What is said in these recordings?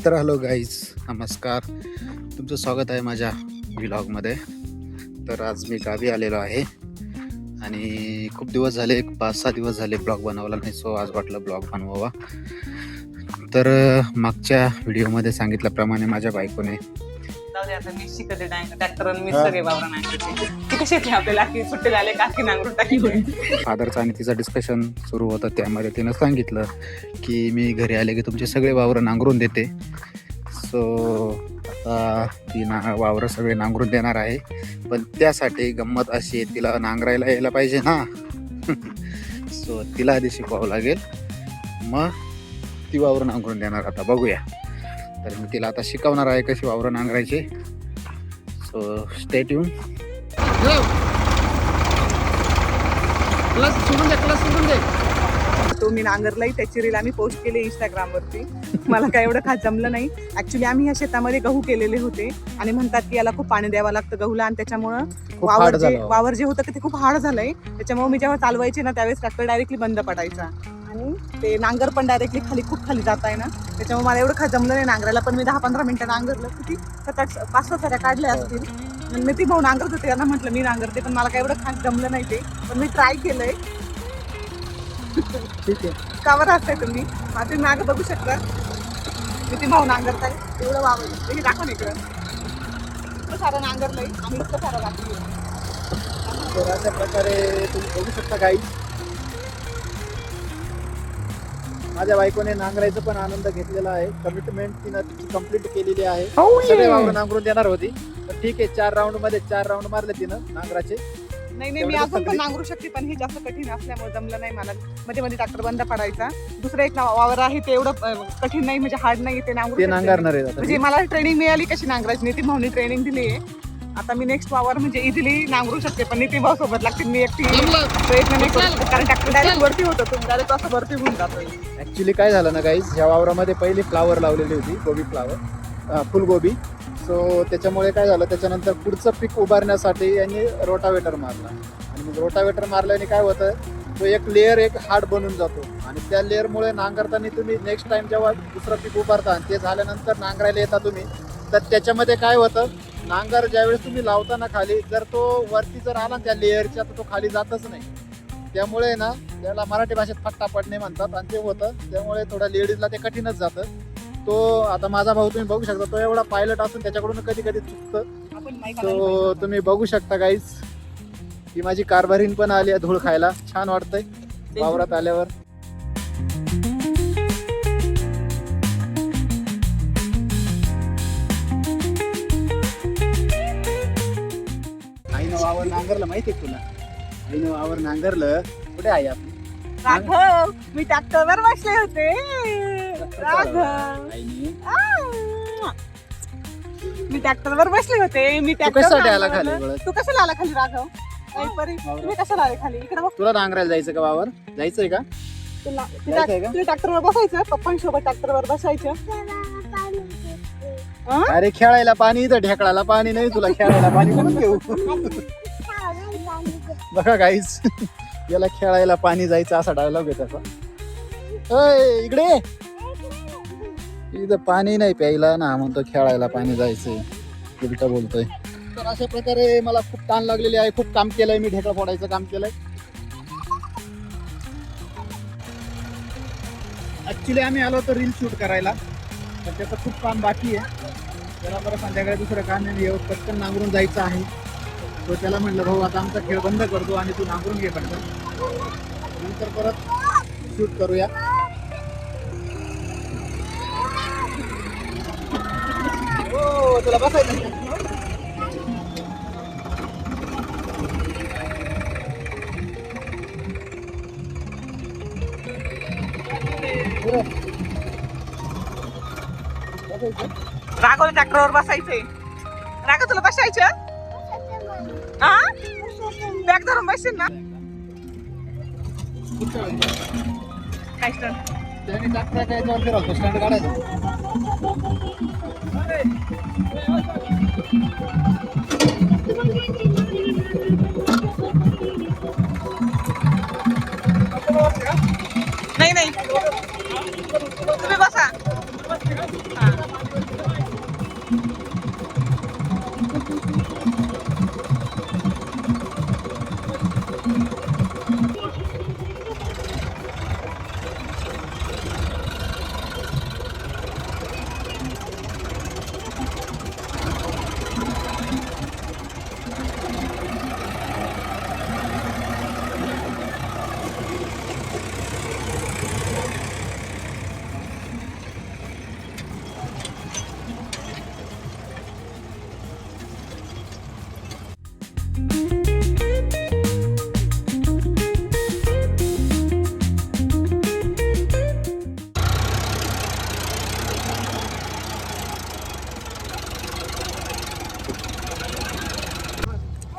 तर hello guys, नमस्कार. तुमचं स्वागत आहे माझ्या व्लॉगमध्ये. तर आज मी गावी आलेलो आहे आणि खूप दिवस झाले, 5-6 दिवस झाले ब्लॉग बनवला नाही. सो आज वाटलं ब्लॉग बनवावा. तर मागच्या व्हिडिओमध्ये सांगितल्याप्रमाणे माझ्या बायकोने मी शिकते ट्रॅक्टर मी सगळे वावर नांगरते. ती कशी येते आपल्याला की सुट्टे झाले काकी नांगरून टाकली. फादरचं आणि तिचं डिस्कशन सुरू होतं. त्यामध्ये तिनं सांगितलं की मी घरी आले की तुमचे सगळे वावरं नांगरून देते. सो आता ती वावरं सगळे नांगरून देणार आहे. पण त्यासाठी गंमत अशी आहे, तिला नांगरायला यायला पाहिजे ना. सो तिला आधी शिकवावं लागेल, मग ती वावरं नांगरून देणार. आता बघूया. तर मी तिला आता शिकवणार आहे कशी वावरं नांगरायची. So stay tuned. क्लास सोडून दे. तो मी नांगरलाही, त्याची रील आम्ही पोस्ट केली इंस्टाग्रामवरती. मला काय एवढं खास जमलं नाही. ऍक्च्युली आम्ही ह्या शेतामध्ये गहू केलेले होते आणि म्हणतात की याला खूप पाणी द्यावं लागतं गहूला, आणि त्याच्यामुळं वावर जे होतं ते खूप हार्ड झालंय. त्याच्यामुळे मी जेव्हा चालवायचे ना त्यावेळेस ट्रॅक्टर डायरेक्टली बंद पडायचा आणि ते नांगर पण डायरेक्टली खूप खाली जात आहे ना. त्याच्यामुळे मला एवढं खास जमलं नाही नांगरायला. पण मी 10-15 मिनिटं नांगरलं. किती 7-8-5-6 सऱ्या काढल्या असतील. मी ती भाऊ नांगरत होते, त्यांना म्हटलं मी नांगरते, पण मला काय एवढं खास जमलं नाही ते. पण मी ट्राय केलंय. ठीक आहे. कावर असताय तुम्ही माझे मागं बघू शकता. किती भाऊ नांगरताय. एवढं वावर हे दाखवा इकडं. इतकं सारं नांगरलंय आणि इतकं सारं घातलंय. तर अशा प्रकारे तुम्ही बघू शकता काही. माझ्या बायकोने नांगरायचा पण आनंद घेतलेला आहे. कमिटमेंट तिनं तिची कंप्लीट केलेली आहे. सगळे वावर नांगरून देणार होती. तर ठीक आहे, 4 राऊंड मारले तिनं नांगराचे. नाही मी अजून पण नांगरू शकते, पण हे जास्त कठीण असल्यामुळे जमलं नाही मला. मध्ये ट्रॅक्टर बंद पडायचा. दुसरं एक वावर आहे ते एवढं कठीण नाही, म्हणजे हार्ड नाही, ते नांगरणार आहे. म्हणजे मला ट्रेनिंग मिळाली कशी नांगरायची. नितीन भाऊनी ट्रेनिंग दिली आहे. आता मी नेक्स्ट वावर म्हणजे इझिली नांगरू शकते, पण नितीन भाऊ सोबत लागतील. मी एकटी प्रयत्न नाही करू शकत, कारण ट्रॅक्टर डायरेक्ट वरती होतं. तुम्ही डायरेक्ट असं वरती होऊन जातो. ऍक्च्युली काय झालं ना गाईज, ह्या वावरामध्ये पहिली फ्लावर लावलेली होती, गोबी फ्लावर, फुलगोबी. सो त्याच्यामुळे काय झालं, त्याच्यानंतर पुढचं पीक उभारण्यासाठी यांनी रोटावेटर मारला. आणि मग रोटावेटर मारल्याने काय होतं, तो एक लेअर हार्ड बनून जातो. आणि त्या लेअरमुळे नांगरताना तुम्ही नेक्स्ट टाइम जेव्हा दुसरं पीक उभारता आणि ते झाल्यानंतर नांगरायला येता तुम्ही, तर त्याच्यामध्ये काय होतं, नांगर ज्यावेळेस तुम्ही लावताना खाली जर तो वरती जर आला त्या लेअरच्या, तर तो खाली जातच नाही. त्यामुळे ना त्याला मराठी भाषेत फट्टा पडणे म्हणतात, आणि ते होतं. त्यामुळे थोडं लेडीजला ते कठीणच जातं. तो आता माझा भाऊ तुम्ही बघू शकता, तो एवढा पायलट असून त्याच्याकडून कधी चुकतं. तो तुम्ही बघू शकता गाईज की माझी कारभारीन पण आली आहे धूळ खायला. छान वाटतंय वावरात आल्यावर. आईनं वावर नांगरलं माहितीये तुला? आईनं वावर नांगरलं. कुठे आहे आपली राघव? मी ट्रॅक्टरवर बसले होते. मी ट्रॅक्टरवर बसले होते. मी कशासाठी आला खाली? तू कशाला आला खाली राघव? तुम्ही कशाला आले खाली? इकडे बघ. तुला नांगरायला जायचं का? वावर जायचंय का? तुला ट्रॅक्टरवर बसायचं, पप्पांसोबत ट्रॅक्टरवर बसायचं. अरे खेळायला पाणी, इथं ढेकळाला पाणी नाही, तुला खेळायला पाणी कोण घेऊ? बघा गाईस, याला खेळायला पाणी जायचं असा डायलॉग आहे त्याचा. इकडे इथं पाणी नाही प्यायला ना, म्हणतो खेळायला पाणी जायचंय. उलट बोलतोय. तर अशा प्रकारे मला खूप ताण लागलेली आहे. खूप काम केलंय मी, ढेकळा फोडायचं काम केलंय. ऍक्च्युली आम्ही आलो होतो रील शूट करायला, तर त्याचं खूप काम बाकी आहे. त्याला बरं संध्याकाळी दुसरं काम नाही, पटकन नांगरून जायचं आहे. तो त्याला म्हटलं, भाऊ आता आमचा खेळ बंद करतो आणि तू नांगरून घे पटकन, नंतर परत शूट करूया. हो, तुला बसायचं. राघव ट्रॅक्टरवर बसायचंय. राघव तुला बसायचं? बॅग धरून बसशील ना? काय स्टँड काढायचं. नाही तुम्ही बसा.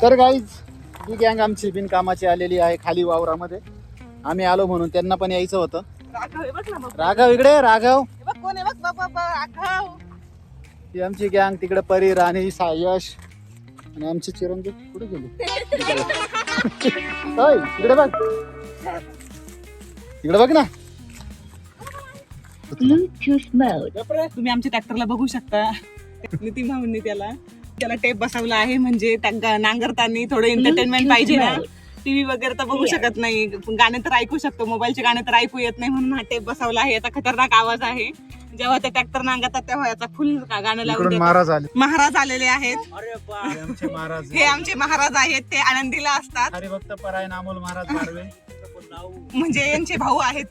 तर गाईज ही गँग आमची बिनकामाची आलेली आहे खाली वावरामध्ये. आम्ही आलो म्हणून त्यांना पण यायचं होतं. राघव हे बघ ना बघ. राघव इकडे, राघव हे बघ कोण आहे बघ बाबा राघव. ही आमची गँग. तिकडे परी, राणी, सायश आणि आमची चिरंजीव कुठे गेली? होय, इकडे बघ, इकडे बघ ना. तुम्ही आमच्या ट्रॅक्टरला बघू शकता. नितीन भाऊंनी त्याला टेप बसवला आहे, म्हणजे त्या नांगरताना थोडं एंटरटेनमेंट पाहिजे ना. टीव्ही वगैरे तर बघू शकत नाही, गाणे तर ऐकू शकतो, मोबाईलचे गाणे तर ऐकू येत नाही, म्हणून हा टेप बसवला आहे. याचा खतरनाक आवाज आहे. जेव्हा ते ट्रॅक्टर नांगरतात तेव्हा याचा फुल गाणं लावून इकडून देतात. महाराज आले. महाराज आलेले आहेत. हे आमचे महाराज. हे आमचे महाराज आहेत. ते आनंदीला असतात. हरिभक्त परायण अमोल महाराज बारवे. म्हणजे यांचे भाऊ आहेत.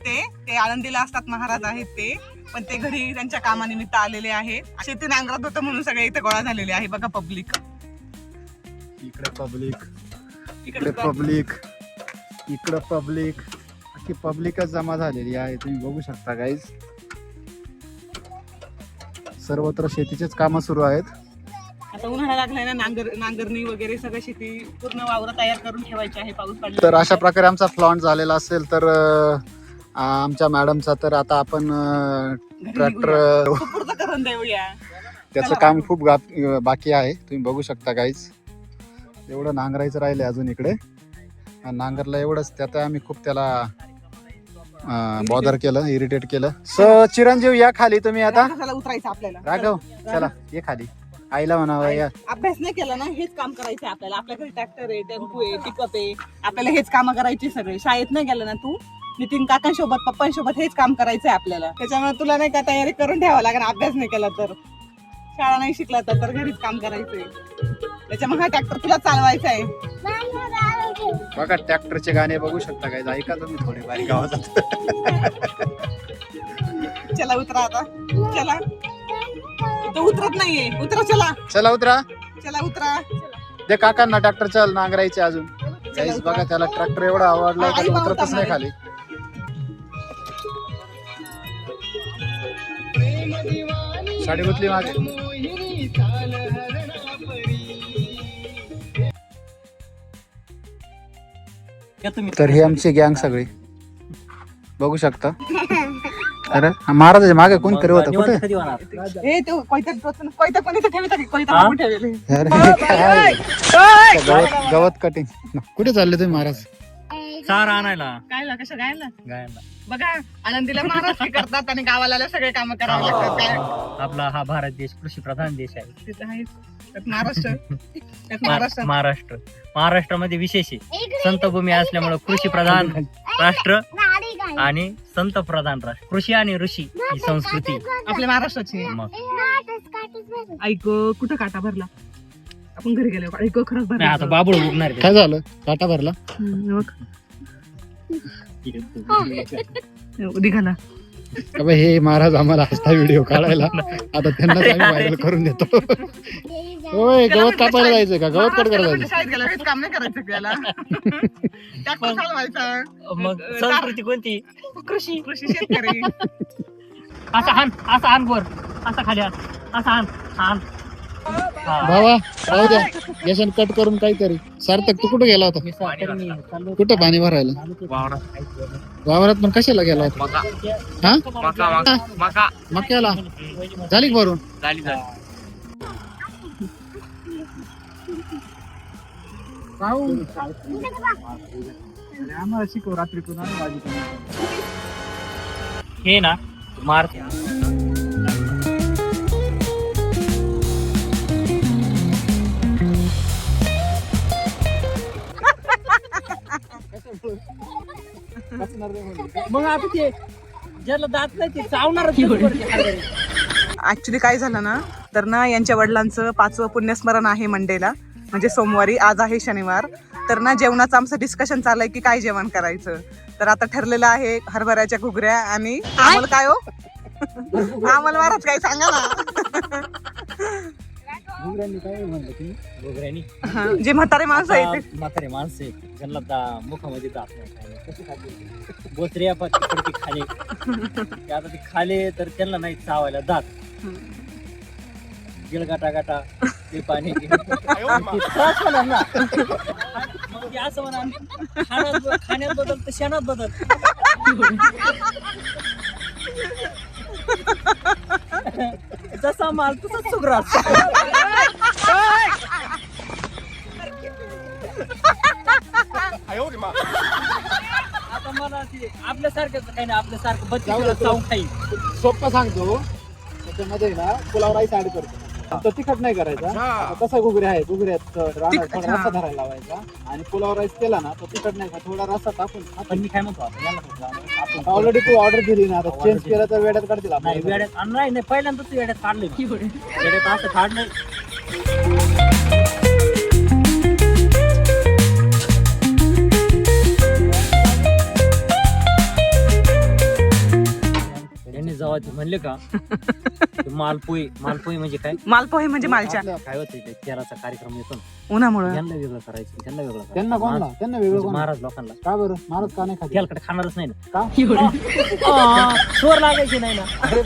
ते आनंदीला असतात, महाराज आहेत ते. पण ते घरी त्यांच्या कामानिमित्त आलेले आहेत. शेती नांगरत होतं म्हणून सगळे इथे गोळा झालेले आहे. बघा पब्लिक, इकडे पब्लिक, इकडे पब्लिक, इकडे पब्लिक, अख्खी पब्लिकच जमा झालेली आहे. तुम्ही बघू शकता गाईज. सर्वत्र शेतीचेच कामं सुरू आहेत. आता उन्हाळा लागलाय ना, नांगरणी वगैरे सगळं शेती पूर्ण वावर तयार करून ठेवायची आहे. पाऊस पडला तर अशा प्रकारे आमचा फ्लॉन्ट झालेला असेल तर आमच्या मॅडमचा तर आता आपण ट्रॅक्टर सुपूर्द करून देऊया. त्याचं काम खूप बाकी आहे. तुम्ही बघू शकता गाईज. एवढं नांगरायचं राहिलं अजून इकडे. नांगरला एवढंच, त्यात आम्ही खूप त्याला बॉदर केलं, इरिटेट केलं. सो चिरंजीव या खाली तुम्ही आता. त्याला उतरायचं आपल्याला. राघव चला ये खाली. आईला म्हणावं या. अभ्यास नाही केला ना, हेच काम करायचं आपल्याला. आपल्याकडे ट्रॅक्टर आहे, टेम्पो आहे, पिकअप आहे, आपल्याला हेच काम करायचे सगळे. शाळेत नाही गेलं ना तू, नितीन काकांसोबत पप्पांसोबत हेच काम करायचंय आपल्याला. त्याच्यामुळे तुला नाही का तयारी करून ठेवावं लागेल. अभ्यास नाही केला तर, शाळा नाही शिकला तर घरीच काम करायचंय. त्याच्यामुळे हा ट्रॅक्टर तुला चालवायचा आहे. बघा ट्रॅक्टरचे गाणे बघू शकता काय. ऐका तुम्ही थोडे बारीक आवाजात. चला उतरा आता. चला, तो उतरत नाहीये. उतरा, चला चला उतरा. चला उतरा. ते काकांना ट्रॅक्टर चल नांगरायचे अजून. गाईस बघा त्याला ट्रॅक्टर एवढा आवडला की उतरतच नाही खाली. साडी गुतली मागे. तर ही आमची गँग सगळी बघू शकता. अरे महाराजाच्या मागे कोणतरी होतं. कुठे हे तो कोयता कोणी तर ठेवता की कोयता नको ठेवले. गवत कटिंग. कुठे चालले तुम्ही महाराज? चारा आणायला. गायला कसं गायला गायला. बघा, आनंदीला महाराष्ट्र करतात आणि गावाला सगळे काम करावे लागतात. काय आपला हा भारत देश कृषी प्रधान देश आहे. तिथं आहे. त्यात महाराष्ट्र महाराष्ट्र महाराष्ट्रामध्ये विशेष आहे. संतभूमी असल्यामुळे कृषी प्रधान राष्ट्र आणि संत प्रधान राष्ट्र. कृषी आणि ऋषी ही संस्कृती आपल्या महाराष्ट्राची. मग ऐक कुठं काटा भरला. आपण घरी गेलो. ऐक खरंच नाही, भरला. आता बाबूळ उगणार काय झालं? काटा भरला. निघाला. हे महाराज आम्हाला हसता व्हिडिओ काढायला. आता त्यांना आम्ही व्हायरल करून देतो. होय, गवत कापायला जायचं का? गवत कट करायला जायचं. शाळेत गेला हेच काम नाही करायचं त्याला. ट्रॅक्टर चालवायचा. मग संस्कृती कोणती? कृषी शेतकरी. असा हान वर, असा खाली हान, असा हान. भावा राहू द्या. यशन कट करून काहीतरी. सार्थक तू कुठे गेला होता? कुठं पाणी भरायला? वावरात. पण कशाला गेला होता? हा मक्याला. झाली का भरून? आम्हाला शिकव रात्री हे ना मार्च. मग आता ते ज्याला दात नाही ते चावणार. ऍक्च्युली काय झालं ना, तर ना यांच्या वडिलांचं 5वं पुण्यस्मरण आहे मंडेला, म्हणजे सोमवारी. आज आहे शनिवार. तर ना जेवणाचं आमचं डिस्कशन चाललंय की काय जेवण करायचं. तर आता ठरलेलं आहे हरभऱ्याच्या घुगऱ्या आणि आम्हाला काय हो आम्हाला महाराज काय सांगा ना. जे म्हातारे माणसं आहेत ते. म्हातारे माणसं आहेत ज्यांना मुखामध्ये दात नाही. बोचऱ्या पडते खाले. आता ते खाले तर त्यांना नाही चावायला दात. गिळ गाटा गाटा ते पाणी त्रास होणार ना. मग ते असं म्हणा, खाण्यात बदल तर शेणात बदल. जसा माल तसाच सुग्रास. आता मला ते आपल्यासारखंच काही नाही, आपल्यासारखं बत्तीस जाऊन खाईल. सोप्पा सांगतो, त्याच्यामध्ये ना पुलाव राईस ऍड करतो. तो तिखट नाही करायचा. आता कसा घुगऱ्या आहे, घुगऱ्यात राहणार थोडा रस्सा धरायला लावायचा आणि पुलाव राईस केला ना तो तिखट नाही का, थोडा रस्सा टाकून. पण मी काय म्हणतो, आपण याला कुठलं आणू? आपण ऑलरेडी तू ऑर्डर दिली ना, आता चेंज केलं तर वेड्यात काढतील नाही आपल्याला. वेड्यात नाही नाही, पहिल्यांदाच वेड्यात काढले. वेड्यात असं काढलं. यांनी जेव्हा ते म्हणले का ते मालपोई म्हणजे काय, मालपोहे म्हणजे मालच्या. काय होतं ते तेलाचा कार्यक्रम येतो ना, उन्हामुळे यांना वेगळं करायचं, त्यांना वेगळं करायचं. त्यांना कोणला? त्यांना वेगळं म्हणजे कोण? महाराज लोकांना का बरं? महाराज का नाही खाते? तेलकडे खाणारच नाही ना. का? चोर लागायचे नाही ना. अरे,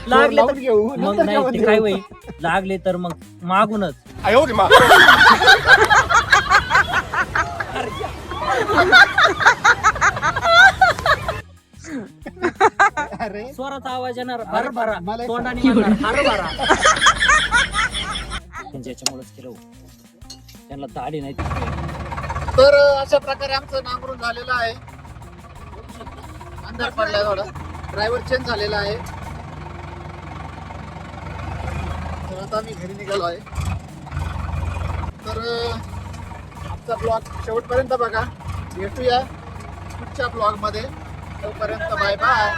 लागले लावून तर घेऊ मग नंतर नाही जेवण ते देऊ. काय होईल, लागले तर मग मागूनच. अरे स्वराचा आवाज येणार हरभरा, मला एक तोंडाने म्हणणार हरभरा. त्यांच्या याच्यामुळेच केलं हो. त्यांना दाढी नाही. तर अशा प्रकारे आमचं नांगरून झालेलं आहे. अंधार पडलाय थोडा, ड्रायव्हर चेंज झालेला आहे. तर आता आम्ही घरी निघालो आहे. तर आमचा ब्लॉग शेवटपर्यंत बघा. भेटूया पुढच्या ब्लॉग मध्ये. तोपर्यंत बाय बाय.